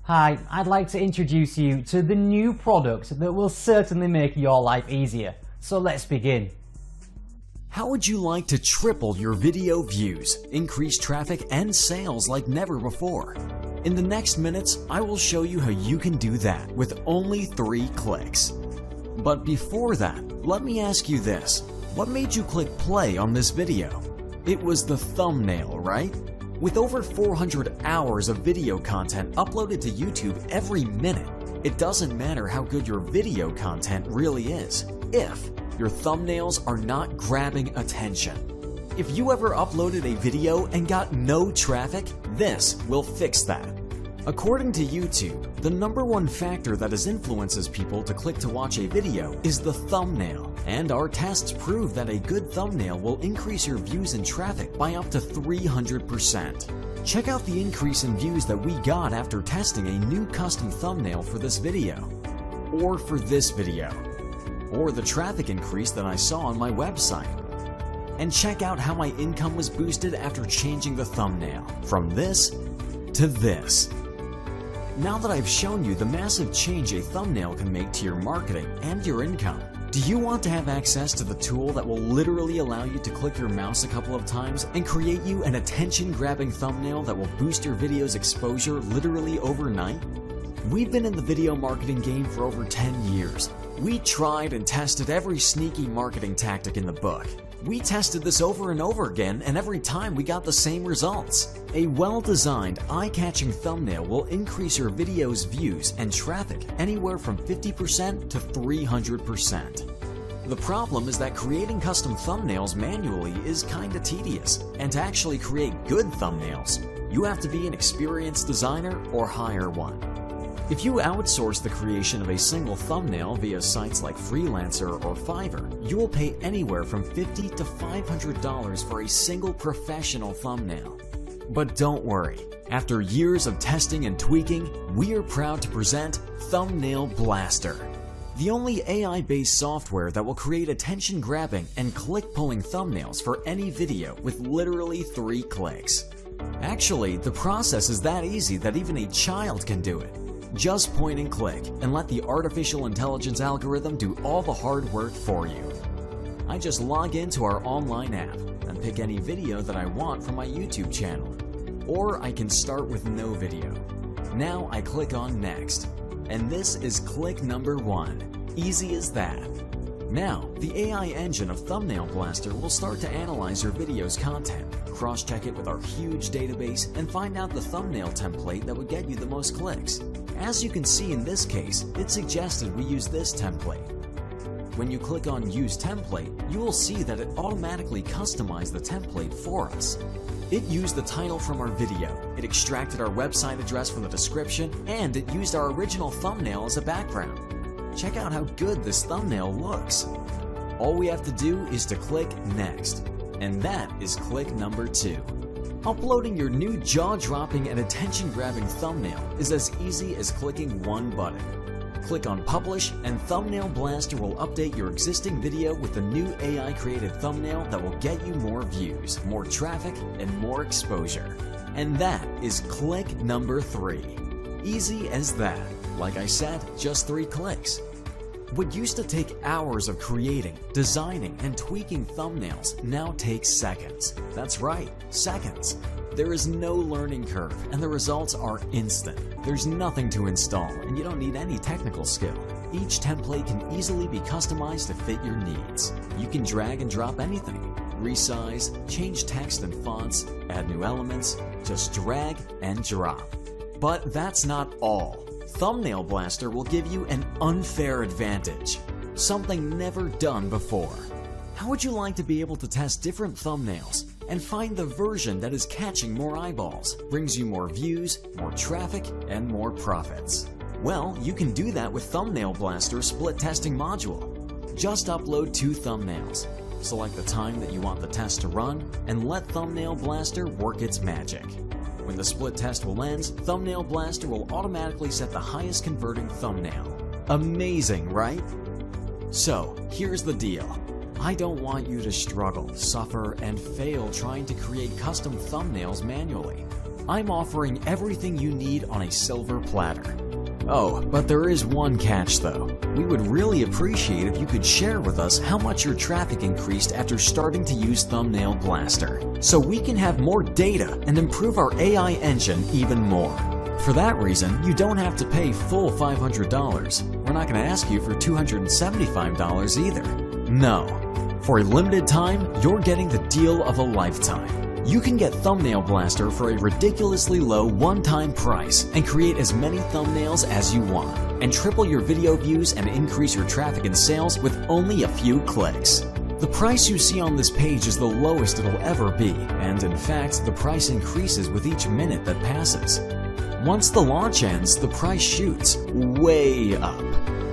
Hi, I'd like to introduce you to the new product that will certainly make your life easier. So let's begin. How would you like to triple your video views, increase traffic and sales like never before? In the next minutes, I will show you how you can do that with only 3 clicks. But before that, let me ask you this. What made you click play on this video? It was the thumbnail, right? With over 400 hours of video content uploaded to YouTube every minute, it doesn't matter how good your video content really is if your thumbnails are not grabbing attention. If you ever uploaded a video and got no traffic, this will fix that. According to YouTube, the #1 factor that influences people to click to watch a video is the thumbnail, and our tests prove that a good thumbnail will increase your views and traffic by up to 300%. Check out the increase in views that we got after testing a new custom thumbnail for this video, or for this video, or the traffic increase that I saw on my website. And check out how my income was boosted after changing the thumbnail from this to this. Now that I've shown you the massive change a thumbnail can make to your marketing and your income, do you want to have access to the tool that will literally allow you to click your mouse a couple of times and create you an attention-grabbing thumbnail that will boost your video's exposure literally overnight? We've been in the video marketing game for over 10 years. We tried and tested every sneaky marketing tactic in the book. We tested this over and over again, and every time we got the same results. A well-designed, eye-catching thumbnail will increase your video's views and traffic anywhere from 50% to 300%. The problem is that creating custom thumbnails manually is kinda tedious, and to actually create good thumbnails, you have to be an experienced designer or hire one. If you outsource the creation of a single thumbnail via sites like Freelancer or Fiverr, you will pay anywhere from $50 to $500 for a single professional thumbnail. But don't worry, after years of testing and tweaking, we are proud to present Thumbnail Blaster, the only AI-based software that will create attention-grabbing and click-pulling thumbnails for any video with literally 3 clicks. Actually, the process is that easy that even a child can do it. Just point and click, and let the artificial intelligence algorithm do all the hard work for you. I just log into our online app and pick any video that I want from my YouTube channel. Or I can start with no video. Now I click on Next. And this is click number 1. Easy as that. Now, the AI engine of Thumbnail Blaster will start to analyze your video's content, cross-check it with our huge database, and find out the thumbnail template that would get you the most clicks. As you can see in this case, it suggested we use this template. When you click on Use Template, you will see that it automatically customized the template for us. It used the title from our video, it extracted our website address from the description, and it used our original thumbnail as a background. Check out how good this thumbnail looks. All we have to do is to click Next, and that is click number 2. Uploading your new jaw-dropping and attention-grabbing thumbnail is as easy as clicking one button. Click on Publish, and Thumbnail Blaster will update your existing video with the new AI-created thumbnail that will get you more views, more traffic, and more exposure. And that is click number 3. Easy as that. Like I said, just 3 clicks. What used to take hours of creating, designing, and tweaking thumbnails now takes seconds. That's right, seconds. There is no learning curve, and the results are instant. There's nothing to install, and you don't need any technical skill. Each template can easily be customized to fit your needs. You can drag and drop anything, resize, change text and fonts, add new elements, just drag and drop. But that's not all. Thumbnail Blaster will give you an unfair advantage, something never done before. How would you like to be able to test different thumbnails and find the version that is catching more eyeballs, brings you more views, more traffic, and more profits? Well, you can do that with Thumbnail Blaster's split testing module. Just upload 2 thumbnails, select the time that you want the test to run, and let Thumbnail Blaster work its magic. When the split test will end, Thumbnail Blaster will automatically set the highest converting thumbnail. Amazing, right? So, here's the deal. I don't want you to struggle, suffer, and fail trying to create custom thumbnails manually. I'm offering everything you need on a silver platter. Oh, but there is one catch though. We would really appreciate if you could share with us how much your traffic increased after starting to use Thumbnail Blaster, so we can have more data and improve our AI engine even more. For that reason, you don't have to pay full $500. We're not going to ask you for $275 either. No. For a limited time, you're getting the deal of a lifetime. You can get Thumbnail Blaster for a ridiculously low one-time price and create as many thumbnails as you want, and triple your video views and increase your traffic and sales with only a few clicks. The price you see on this page is the lowest it'll ever be, and in fact, the price increases with each minute that passes. Once the launch ends, the price shoots way up.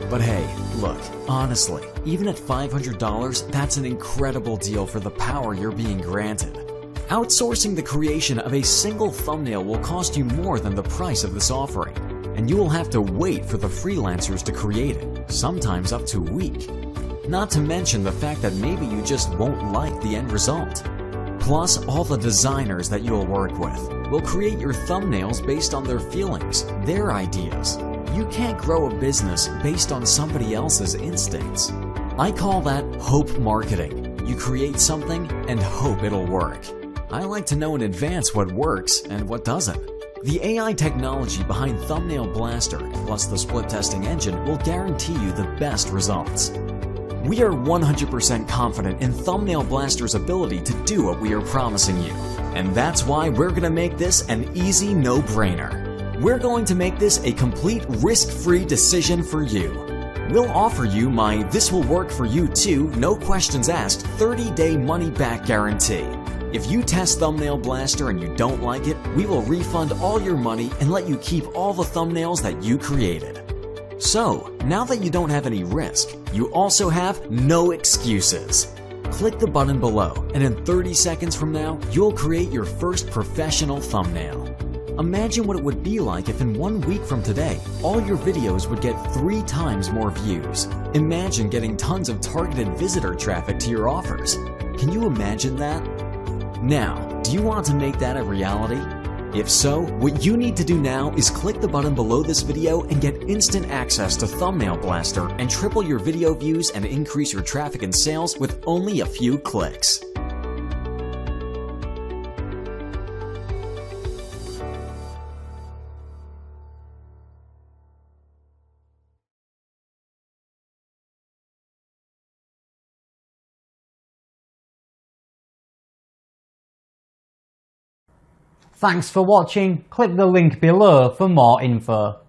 But hey, look, honestly, even at $500, that's an incredible deal for the power you're being granted. Outsourcing the creation of a single thumbnail will cost you more than the price of this offering, and you will have to wait for the freelancers to create it, sometimes up to a week. Not to mention the fact that maybe you just won't like the end result. Plus, all the designers that you'll work with will create your thumbnails based on their feelings, their ideas. You can't grow a business based on somebody else's instincts. I call that hope marketing. You create something and hope it'll work. I like to know in advance what works and what doesn't. The AI technology behind Thumbnail Blaster plus the split testing engine will guarantee you the best results. We are 100% confident in Thumbnail Blaster's ability to do what we are promising you, and that's why we're going to make this an easy no-brainer. We're going to make this a complete risk-free decision for you. We'll offer you my "this will work for you too, no questions asked" 30-day money-back guarantee. If you test Thumbnail Blaster and you don't like it, we will refund all your money and let you keep all the thumbnails that you created. So, now that you don't have any risk, you also have no excuses. Click the button below, and in 30 seconds from now, you'll create your first professional thumbnail. Imagine what it would be like if in 1 week from today, all your videos would get 3 times more views. Imagine getting tons of targeted visitor traffic to your offers. Can you imagine that? Now, do you want to make that a reality? If so, what you need to do now is click the button below this video and get instant access to Thumbnail Blaster and triple your video views and increase your traffic and sales with only a few clicks. Thanks for watching. Click the link below for more info.